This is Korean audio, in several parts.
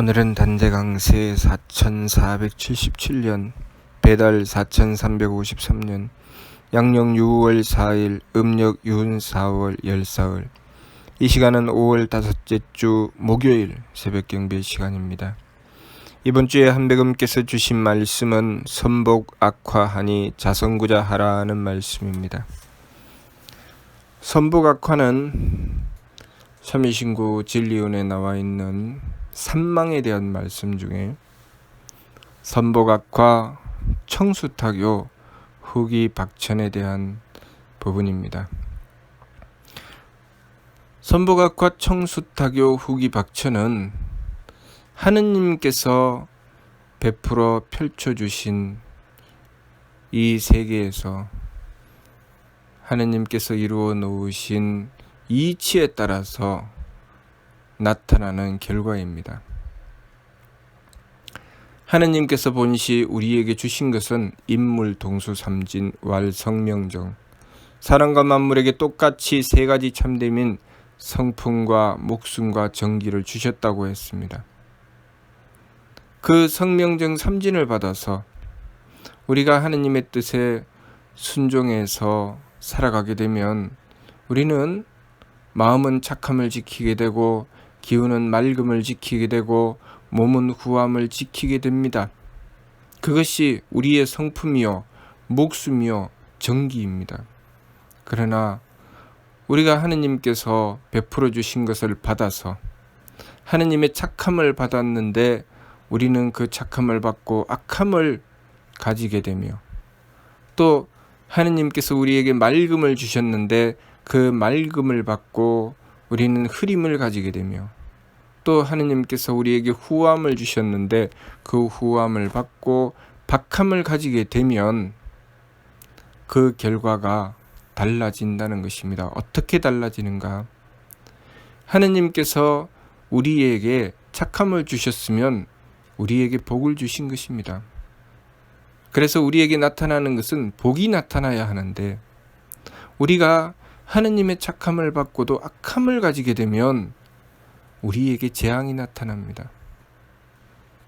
오늘은 단대강세 4477년 배달 4353년 양력 6월 4일 음력 윤 4월 열사흘. 이 시간은 5월 다섯째 주 목요일 새벽 경배 시간입니다. 이번 주에 한백음께서 주신 말씀은 선복 악화하니 자성구자 하라는 말씀입니다. 선복 악화는 삼위신구 진리운에 나와 있는 산망에 대한 말씀 중에 선복악화, 청수탁요, 후기 박천에 대한 부분입니다. 선복악화, 청수탁요, 후기 박천은 하느님께서 베풀어 펼쳐주신 이 세계에서 하느님께서 이루어 놓으신 이치에 따라서 나타나는 결과입니다. 하느님께서 본시 우리에게 주신 것은 인물, 동수, 삼진, 왈, 성명정, 사람과 만물에게 똑같이 세 가지 참됨인 성품과 목숨과 정기를 주셨다고 했습니다. 그 성명정 삼진을 받아서 우리가 하느님의 뜻에 순종해서 살아가게 되면 우리는 마음은 착함을 지키게 되고 기운은 맑음을 지키게 되고 몸은 후함을 지키게 됩니다. 그것이 우리의 성품이요 목숨이요 정기입니다. 그러나 우리가 하느님께서 베풀어 주신 것을 받아서 하느님의 착함을 받았는데 우리는 그 착함을 받고 악함을 가지게 되며 또 하느님께서 우리에게 맑음을 주셨는데 그 맑음을 받고 우리는 흐림을 가지게 되며 또 하느님께서 우리에게 후함을 주셨는데 그 후함을 받고 박함을 가지게 되면 그 결과가 달라진다는 것입니다. 어떻게 달라지는가? 하느님께서 우리에게 착함을 주셨으면 우리에게 복을 주신 것입니다. 그래서 우리에게 나타나는 것은 복이 나타나야 하는데 우리가 하느님의 착함을 받고도 악함을 가지게 되면 우리에게 재앙이 나타납니다.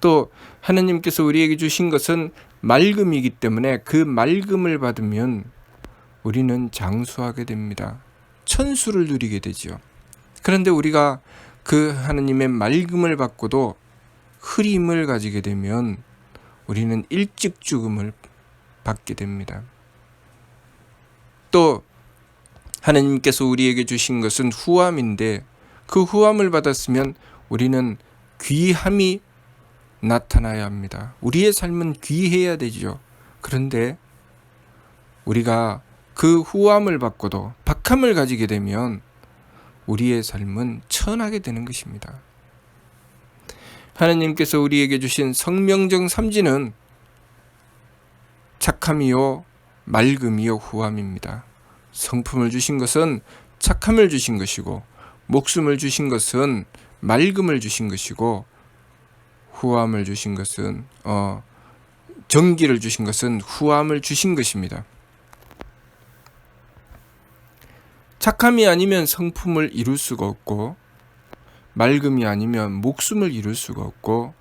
또 하느님께서 우리에게 주신 것은 맑음이기 때문에 그 맑음을 받으면 우리는 장수하게 됩니다. 천수를 누리게 되죠. 그런데 우리가 그 하느님의 맑음을 받고도 흐림을 가지게 되면 우리는 일찍 죽음을 받게 됩니다. 또 하느님께서 우리에게 주신 것은 후함인데 그 후함을 받았으면 우리는 귀함이 나타나야 합니다. 우리의 삶은 귀해야 되죠. 그런데 우리가 그 후함을 받고도 박함을 가지게 되면 우리의 삶은 천하게 되는 것입니다. 하느님께서 우리에게 주신 성명정 삼진은 착함이요 맑음이요 후함입니다. 성품을 주신 것은 착함을 주신 것이고 목숨을 주신 것은 맑음을 주신 것이고 후함을 주신 것은 정기를 주신 것은 후함을 주신 것입니다. 착함이 아니면 성품을 이룰 수가 없고 맑음이 아니면 목숨을 이룰 수가 없고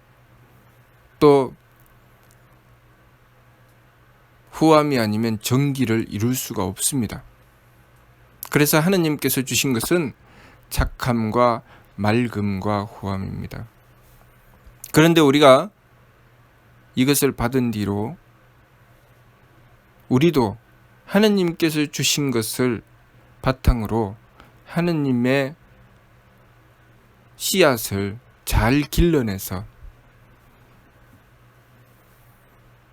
또 후함이 아니면 정기를 이룰 수가 없습니다. 그래서 하느님께서 주신 것은 착함과 맑음과 후함입니다. 그런데 우리가 이것을 받은 뒤로 우리도 하느님께서 주신 것을 바탕으로 하느님의 씨앗을 잘 길러내서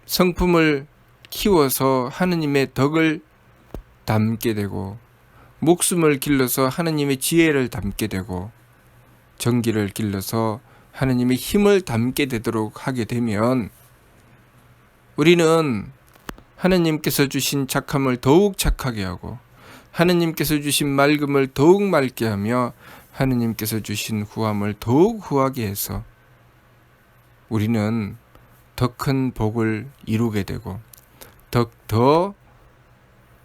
성품을 키워서 하느님의 덕을 담게 되고 목숨을 길러서 하느님의 지혜를 담게 되고 정기를 길러서 하느님의 힘을 담게 되도록 하게 되면 우리는 하느님께서 주신 착함을 더욱 착하게 하고 하느님께서 주신 맑음을 더욱 맑게 하며 하느님께서 주신 후함을 더욱 후하게 해서 우리는 더 큰 복을 이루게 되고 더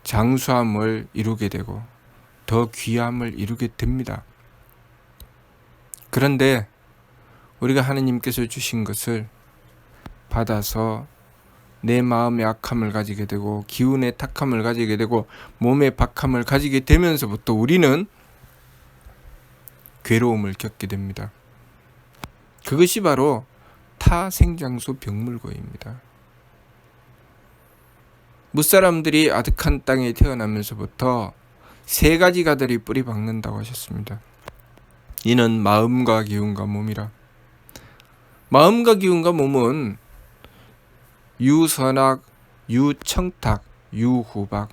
장수함을 이루게 되고 더 귀함을 이루게 됩니다. 그런데 우리가 하느님께서 주신 것을 받아서 내 마음의 악함을 가지게 되고 기운의 탁함을 가지게 되고 몸의 박함을 가지게 되면서부터 우리는 괴로움을 겪게 됩니다. 그것이 바로 타생장수 병물고입니다. 무사람들이 아득한 땅에 태어나면서부터 세 가지 가들이 뿌리 박는다고 하셨습니다. 이는 마음과 기운과 몸이라. 마음과 기운과 몸은 유선악, 유청탁, 유후박.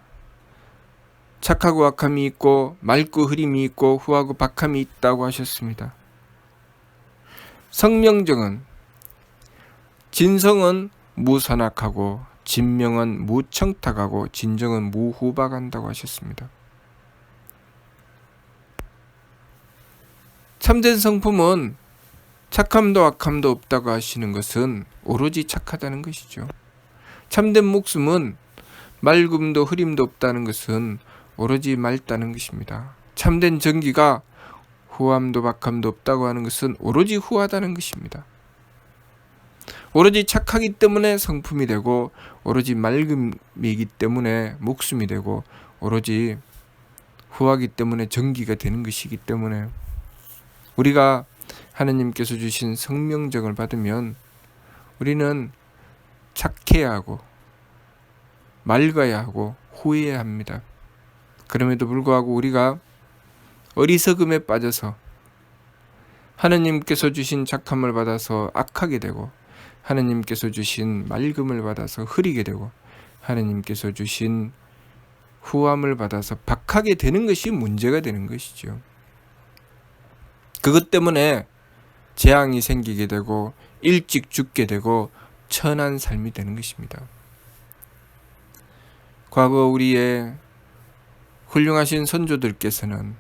착하고 악함이 있고 맑고 흐림이 있고 후하고 박함이 있다고 하셨습니다. 성명정은 진성은 무선악하고 진명은 무청탁하고 진정은 무후박한다고 하셨습니다. 참된 성품은 착함도 악함도 없다고 하시는 것은 오로지 착하다는 것이죠. 참된 목숨은 맑음도 흐림도 없다는 것은 오로지 맑다는 것입니다. 참된 정기가 후함도 박함도 없다고 하는 것은 오로지 후하다는 것입니다. 오로지 착하기 때문에 성품이 되고 오로지 맑음이기 때문에 목숨이 되고 오로지 후하기 때문에 정기가 되는 것이기 때문에 우리가 하느님께서 주신 성명정을 받으면 우리는 착해야 하고 맑아야 하고 후해야 합니다. 그럼에도 불구하고 우리가 어리석음에 빠져서 하느님께서 주신 착함을 받아서 악하게 되고 하느님께서 주신 맑음을 받아서 흐리게 되고 하느님께서 주신 후함을 받아서 박하게 되는 것이 문제가 되는 것이죠. 그것 때문에 재앙이 생기게 되고 일찍 죽게 되고 천한 삶이 되는 것입니다. 과거 우리의 훌륭하신 선조들께서는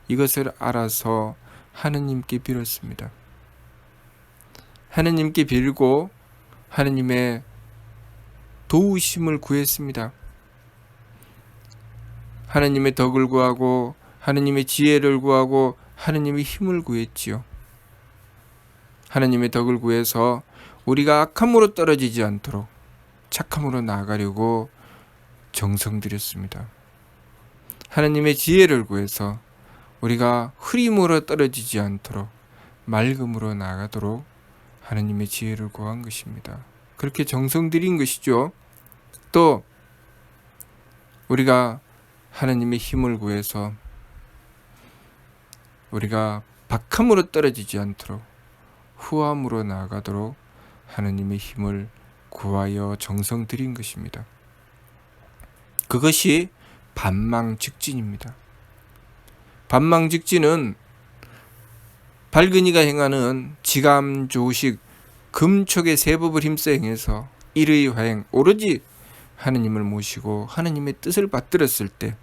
이것을 알아서 하느님께 빌었습니다. 하느님께 빌고 하느님의 도우심을 구했습니다. 하느님의 덕을 구하고 하느님의 지혜를 구하고 하느님의 힘을 구했지요. 하느님의 덕을 구해서 우리가 악함으로 떨어지지 않도록 착함으로 나아가려고 정성 들였습니다. 하느님의 지혜를 구해서 우리가 흐림으로 떨어지지 않도록 맑음으로 나아가도록 하느님의 지혜를 구한 것입니다. 그렇게 정성 들인 것이죠. 또 우리가 하느님의 힘을 구해서 우리가 박함으로 떨어지지 않도록 후함으로 나아가도록 하느님의 힘을 구하여 정성 들인 것입니다. 그것이 반망직진입니다. 반망직진은 발근이가 행하는 지감조식 금촉의 세법을 힘써 행해서 일의 화행 오로지 하느님을 모시고 하느님의 뜻을 받들었을 때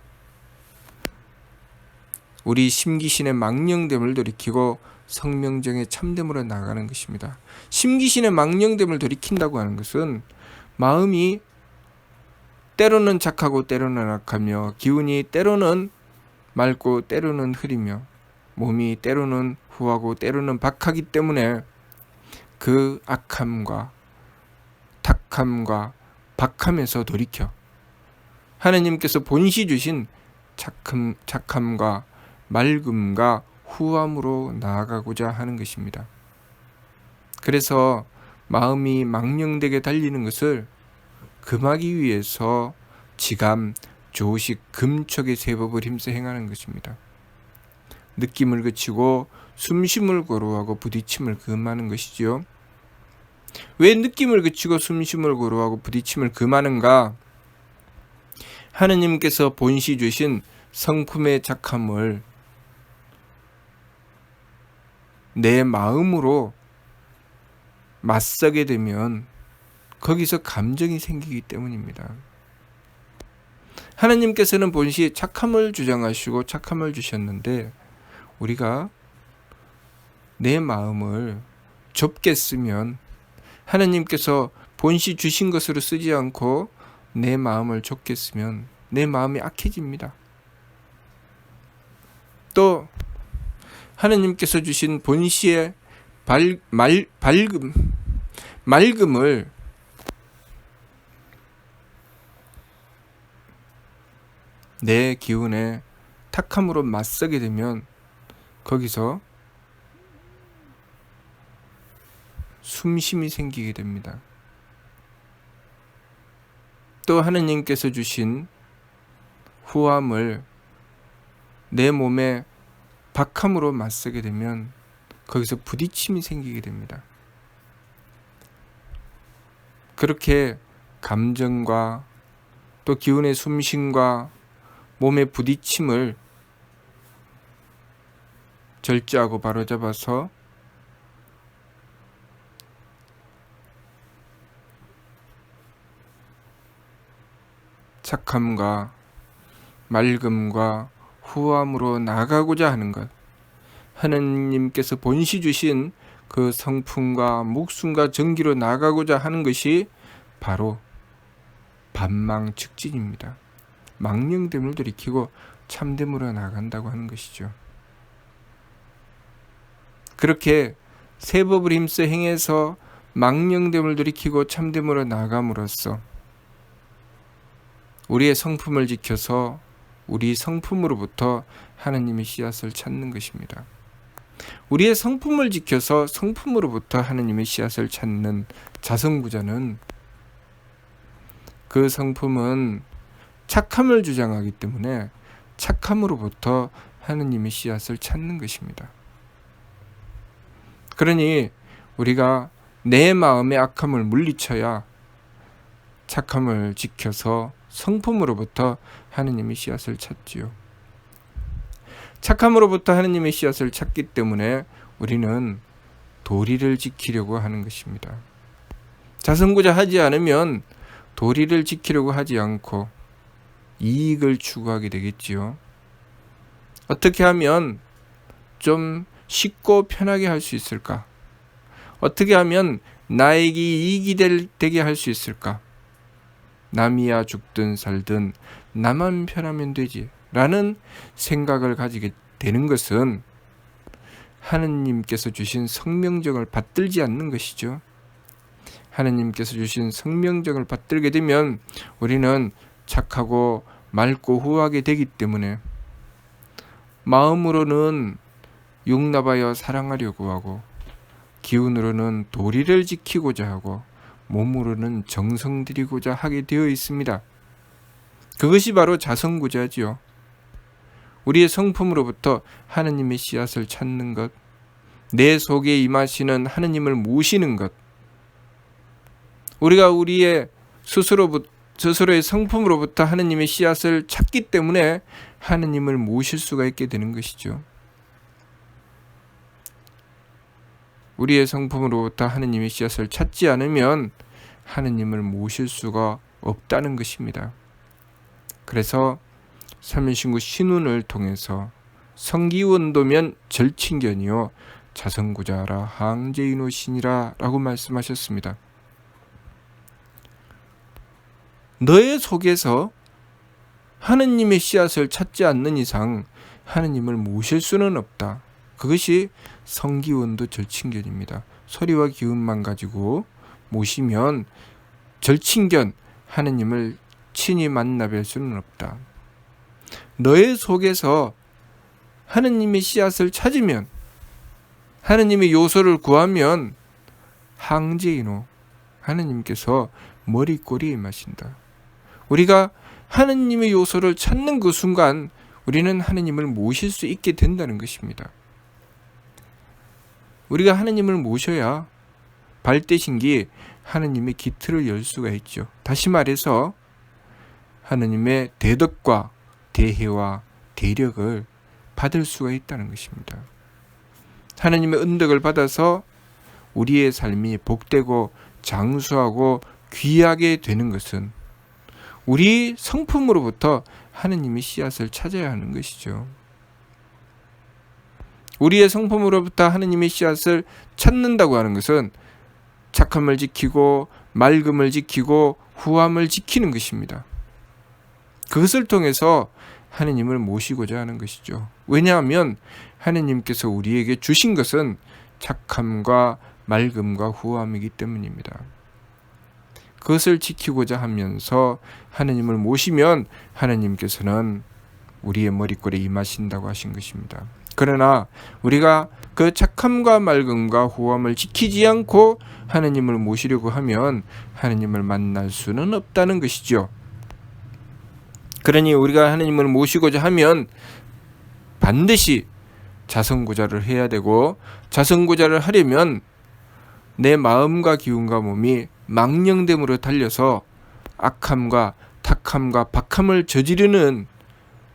우리 심기신의 망령됨을 돌이키고 성명정의 참됨으로 나아가는 것입니다. 심기신의 망령됨을 돌이킨다고 하는 것은 마음이 때로는 착하고 때로는 악하며 기운이 때로는 맑고 때로는 흐리며 몸이 때로는 후하고 때로는 박하기 때문에 그 악함과 탁함과 박함에서 돌이켜 하느님께서 본시 주신 착함과 맑음과 후함으로 나아가고자 하는 것입니다. 그래서 마음이 망령되게 달리는 것을 금하기 위해서 지감, 조식, 금촉의 세법을 힘써 행하는 것입니다. 느낌을 그치고 숨쉼을 고루하고 부딪힘을 금하는 것이지요. 왜 느낌을 그치고 숨쉼을 고루하고 부딪힘을 금하는가? 하느님께서 본시 주신 성품의 착함을 내 마음으로 맞서게 되면 거기서 감정이 생기기 때문입니다. 하나님께서는 본시 착함을 주장하시고 착함을 주셨는데 우리가 내 마음을 좁게 쓰면 하나님께서 본시 주신 것으로 쓰지 않고 내 마음을 좁게 쓰면 내 마음이 악해집니다. 또 하나님께서 주신 본시의 맑음을 내 기운에 탁함으로 맞서게 되면 거기서 숨쉼이 생기게 됩니다. 또 하느님께서 주신 후함을 내 몸에 박함으로 맞서게 되면 거기서 부딪힘이 생기게 됩니다. 그렇게 감정과 또 기운의 숨쉼과 몸의 부딪힘을 절제하고 바로잡아서 착함과 맑음과 후함으로 나아가고자 하는 것, 하느님께서 본시 주신 그 성품과 목숨과 정기로 나아가고자 하는 것이 바로 반망측진입니다. 망령됨을 돌이키고 참됨으로 나아간다고 하는 것이죠. 그렇게 새 법을 힘써 행해서 망령됨을 돌이키고 참됨으로 나아감으로써 우리의 성품을 지켜서 우리 성품으로부터 하느님의 씨앗을 찾는 것입니다. 우리의 성품을 지켜서 성품으로부터 하느님의 씨앗을 찾는 자성구자는 그 성품은 착함을 주장하기 때문에 착함으로부터 하느님의 씨앗을 찾는 것입니다. 그러니 우리가 내 마음의 악함을 물리쳐야 착함을 지켜서 성품으로부터 하느님의 씨앗을 찾지요. 착함으로부터 하느님의 씨앗을 찾기 때문에 우리는 도리를 지키려고 하는 것입니다. 자성구자 하지 않으면 도리를 지키려고 하지 않고 이익을 추구하게 되겠지요. 어떻게 하면 좀 쉽고 편하게 할 수 있을까? 어떻게 하면 나에게 이익이 되게 할 수 있을까? 남이야 죽든 살든 나만 편하면 되지 라는 생각을 가지게 되는 것은 하느님께서 주신 성명적을 받들지 않는 것이죠. 하느님께서 주신 성명적을 받들게 되면 우리는 착하고 맑고 후하게 되기 때문에 마음으로는 용납하여 사랑하려고 하고 기운으로는 도리를 지키고자 하고 몸으로는 정성 들이고자 하게 되어 있습니다. 그것이 바로 자성구자지요. 우리의 성품으로부터 하느님의 씨앗을 찾는 것, 내 속에 임하시는 하느님을 모시는 것, 우리가 우리의 스스로의 성품으로부터 하느님의 씨앗을 찾기 때문에 하느님을 모실 수가 있게 되는 것이죠. 우리의 성품으로부터 하느님의 씨앗을 찾지 않으면 하느님을 모실 수가 없다는 것입니다. 그래서 삼일신구 신운을 통해서 성기원도면 절친견이요 자성구자라 항제인호신이라 라고 말씀하셨습니다. 너의 속에서 하느님의 씨앗을 찾지 않는 이상 하느님을 모실 수는 없다. 그것이 성기원도 절친견입니다. 소리와 기운만 가지고 모시면 절친견, 하느님을 친히 만나뵐 수는 없다. 너의 속에서 하느님의 씨앗을 찾으면, 하느님의 요소를 구하면 항제인호, 하느님께서 머리꼬리에 임하신다. 우리가 하느님의 요소를 찾는 그 순간 우리는 하느님을 모실 수 있게 된다는 것입니다. 우리가 하느님을 모셔야 발대신기 하느님의 기틀을 열 수가 있죠. 다시 말해서 하느님의 대덕과 대혜와 대력을 받을 수가 있다는 것입니다. 하느님의 은덕을 받아서 우리의 삶이 복되고 장수하고 귀하게 되는 것은 우리 성품으로부터 하느님의 씨앗을 찾아야 하는 것이죠. 우리의 성품으로부터 하느님의 씨앗을 찾는다고 하는 것은 착함을 지키고 맑음을 지키고 후함을 지키는 것입니다. 그것을 통해서 하느님을 모시고자 하는 것이죠. 왜냐하면 하느님께서 우리에게 주신 것은 착함과 맑음과 후함이기 때문입니다. 그것을 지키고자 하면서 하느님을 모시면 하느님께서는 우리의 머리꼴에 임하신다고 하신 것입니다. 그러나 우리가 그 착함과 맑음과 후함을 지키지 않고 하느님을 모시려고 하면 하느님을 만날 수는 없다는 것이죠. 그러니 우리가 하느님을 모시고자 하면 반드시 자성구자를 해야 되고, 자성구자를 하려면 내 마음과 기운과 몸이 망령됨으로 달려서 악함과 탁함과 박함을 저지르는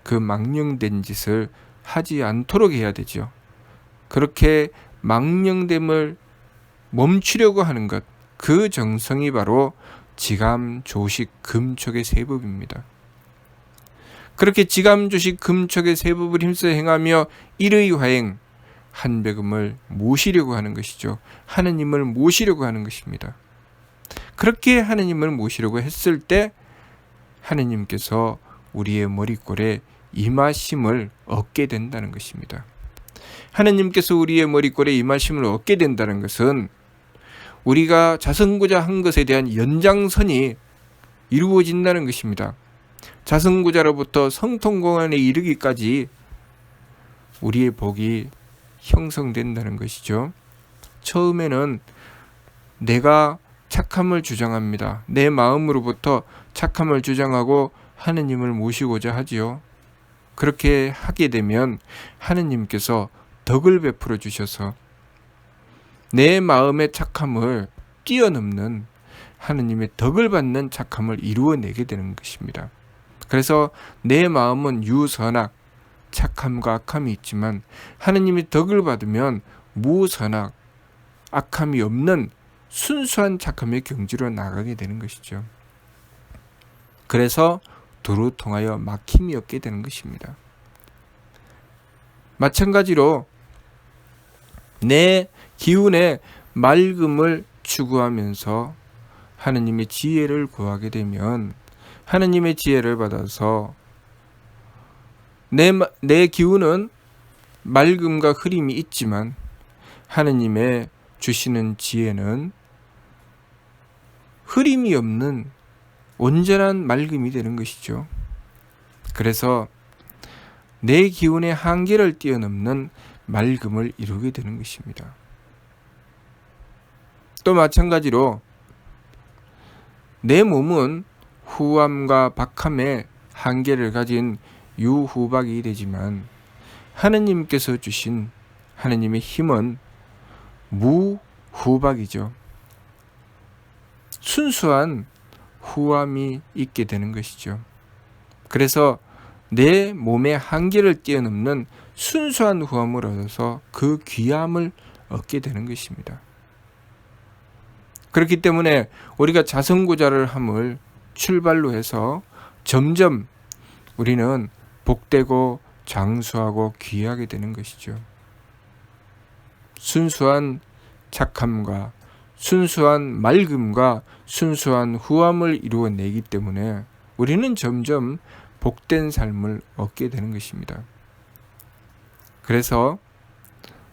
그 망령된 짓을 하지 않도록 해야 되죠. 그렇게 망령됨을 멈추려고 하는 것, 그 정성이 바로 지감, 조식, 금촉의 세법입니다. 그렇게 지감, 조식, 금촉의 세법을 힘써 행하며 일의 화행, 한백음을 모시려고 하는 것이죠. 하느님을 모시려고 하는 것입니다. 그렇게 하느님을 모시려고 했을 때 하느님께서 우리의 머리꼴에 임하심을 얻게 된다는 것입니다. 하느님께서 우리의 머리꼴에 임하심을 얻게 된다는 것은 우리가 자성구자 한 것에 대한 연장선이 이루어진다는 것입니다. 자성구자로부터 성통공안에 이르기까지 우리의 복이 형성된다는 것이죠. 처음에는 내가 착함을 주장합니다. 내 마음으로부터 착함을 주장하고 하느님을 모시고자 하지요. 그렇게 하게 되면 하느님께서 덕을 베풀어 주셔서 내 마음의 착함을 뛰어넘는 하느님의 덕을 받는 착함을 이루어내게 되는 것입니다. 그래서 내 마음은 유선악, 착함과 악함이 있지만 하느님의 덕을 받으면 무선악, 악함이 없는 순수한 착함의 경지로 나가게 되는 것이죠. 그래서 도로 통하여 막힘이 없게 되는 것입니다. 마찬가지로 내 기운의 맑음을 추구하면서 하느님의 지혜를 구하게 되면 하느님의 지혜를 받아서 내 기운은 맑음과 흐림이 있지만 하느님의 주시는 지혜는 흐림이 없는 온전한 맑음이 되는 것이죠. 그래서 내 기운의 한계를 뛰어넘는 맑음을 이루게 되는 것입니다. 또 마찬가지로 내 몸은 후함과 박함의 한계를 가진 유후박이 되지만 하느님께서 주신 하느님의 힘은 무후박이죠. 순수한 후함이 있게 되는 것이죠. 그래서 내 몸의 한계를 뛰어넘는 순수한 후함을 얻어서 그 귀함을 얻게 되는 것입니다. 그렇기 때문에 우리가 자성구자를 함을 출발로 해서 점점 우리는 복되고 장수하고 귀하게 되는 것이죠. 순수한 착함과 순수한 맑음과 순수한 후함을 이루어내기 때문에 우리는 점점 복된 삶을 얻게 되는 것입니다. 그래서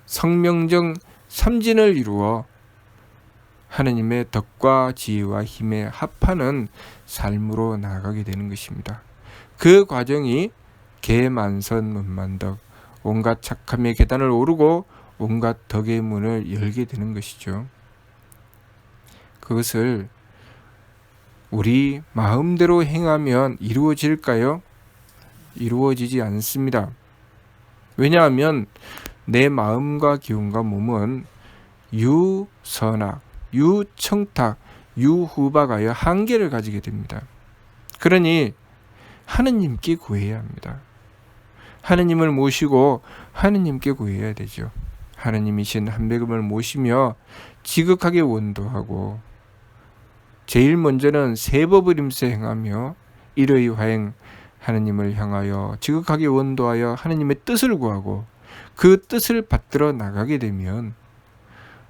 성명정 삼진을 이루어 하느님의 덕과 지혜와 힘에 합하는 삶으로 나아가게 되는 것입니다. 그 과정이 계만선 문만덕, 온갖 착함의 계단을 오르고 온갖 덕의 문을 열게 되는 것이죠. 그것을 우리 마음대로 행하면 이루어질까요? 이루어지지 않습니다. 왜냐하면 내 마음과 기운과 몸은 유선악, 유청탁, 유후박하여 한계를 가지게 됩니다. 그러니 하느님께 구해야 합니다. 하느님을 모시고 하느님께 구해야 되죠. 하느님이신 한백음을 모시며 지극하게 원도하고 제일 먼저는 세법을 힘써 행하며 일의 화행 하느님을 향하여 지극하게 원도하여 하느님의 뜻을 구하고 그 뜻을 받들어 나가게 되면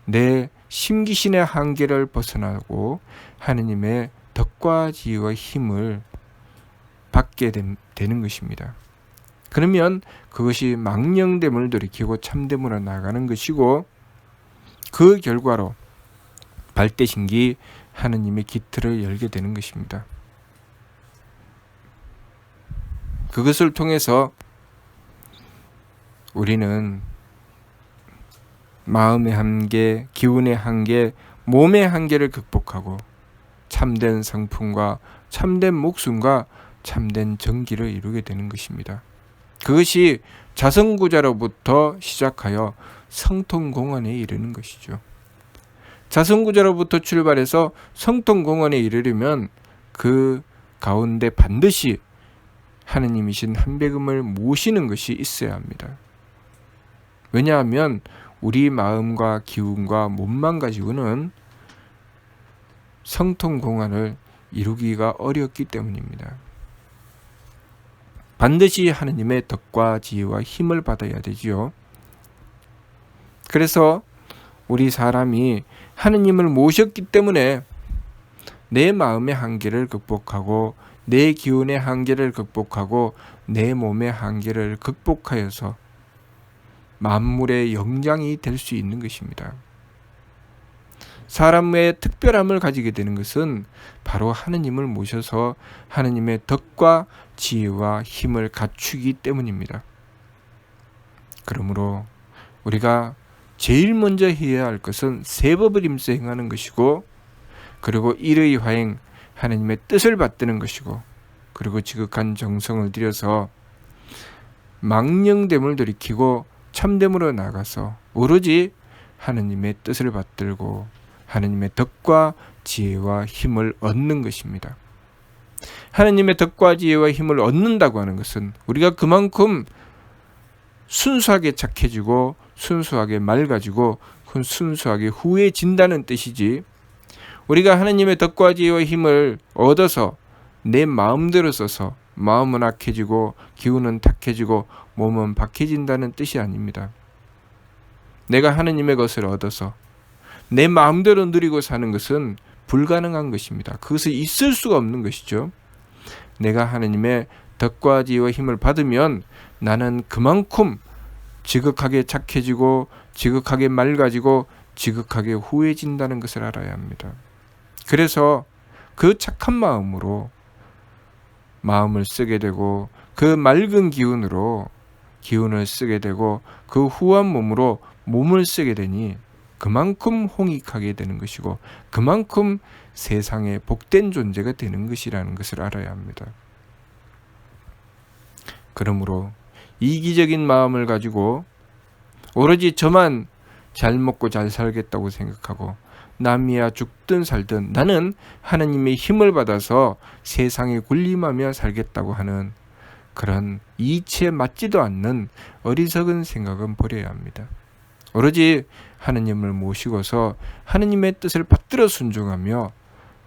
내 심기신의 한계를 벗어나고 하느님의 덕과 지혜와 힘을 받게 되는 것입니다. 그러면 그것이 망령됨을 돌이키고 참됨으로 나가는 것이고 그 결과로 발대신기 하느님의 기틀을 열게 되는 것입니다. 그것을 통해서 우리는 마음의 한계, 기운의 한계, 몸의 한계를 극복하고 참된 성품과 참된 목숨과 참된 정기를 이루게 되는 것입니다. 그것이 자성구자로부터 시작하여 성통공원에 이르는 것이죠. 자성구자로부터 출발해서 성통공원에 이르려면 그 가운데 반드시 하느님이신 한백음을 모시는 것이 있어야 합니다. 왜냐하면 우리 마음과 기운과 몸만 가지고는 성통공원을 이루기가 어렵기 때문입니다. 반드시 하느님의 덕과 지혜와 힘을 받아야 되지요. 그래서 우리 사람이 하느님을 모셨기 때문에 내 마음의 한계를 극복하고 내 기운의 한계를 극복하고 내 몸의 한계를 극복하여서 만물의 영장이 될 수 있는 것입니다. 사람의 특별함을 가지게 되는 것은 바로 하느님을 모셔서 하느님의 덕과 지혜와 힘을 갖추기 때문입니다. 그러므로 우리가 제일 먼저 해야 할 것은 세법을 임서 행하는 것이고, 그리고 일의 화행, 하느님의 뜻을 받드는 것이고, 그리고 지극한 정성을 들여서 망령됨을 돌이키고 참됨으로 나가서 오로지 하느님의 뜻을 받들고 하느님의 덕과 지혜와 힘을 얻는 것입니다. 하느님의 덕과 지혜와 힘을 얻는다고 하는 것은 우리가 그만큼 순수하게 착해지고 순수하게 맑아지고 순수하게 후해진다는 뜻이지, 우리가 하느님의 덕과 지혜와 힘을 얻어서 내 마음대로 써서 마음은 악해지고 기운은 탁해지고 몸은 박해진다는 뜻이 아닙니다. 내가 하느님의 것을 얻어서 내 마음대로 누리고 사는 것은 불가능한 것입니다. 그것은 있을 수가 없는 것이죠. 내가 하느님의 덕과 지혜와 힘을 받으면 나는 그만큼 지극하게 착해지고 지극하게 맑아지고 지극하게 후해진다는 것을 알아야 합니다. 그래서 그 착한 마음으로 마음을 쓰게 되고 그 맑은 기운으로 기운을 쓰게 되고 그 후한 몸으로 몸을 쓰게 되니 그만큼 홍익하게 되는 것이고 그만큼 세상에 복된 존재가 되는 것이라는 것을 알아야 합니다. 그러므로 이기적인 마음을 가지고 오로지 저만 잘 먹고 잘 살겠다고 생각하고 남이야 죽든 살든 나는 하느님의 힘을 받아서 세상에 군림하며 살겠다고 하는 그런 이치에 맞지도 않는 어리석은 생각은 버려야 합니다. 오로지 하느님을 모시고서 하느님의 뜻을 받들어 순종하며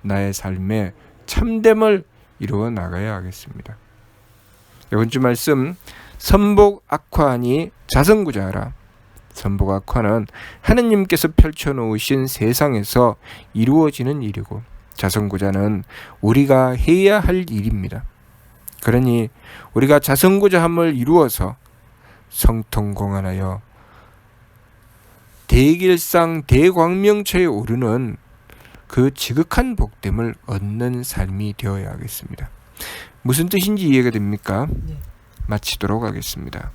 나의 삶에 참됨을 이루어 나가야 하겠습니다. 이번 주 말씀, 선복악화하니 자성구자하라. 선복악화는 하느님께서 펼쳐놓으신 세상에서 이루어지는 일이고, 자성구자는 우리가 해야 할 일입니다. 그러니 우리가 자성구자함을 이루어서 성통공헌하여 대길상 대광명처에 오르는 그 지극한 복됨을 얻는 삶이 되어야 하겠습니다. 무슨 뜻인지 이해가 됩니까? 네. 마치도록 하겠습니다.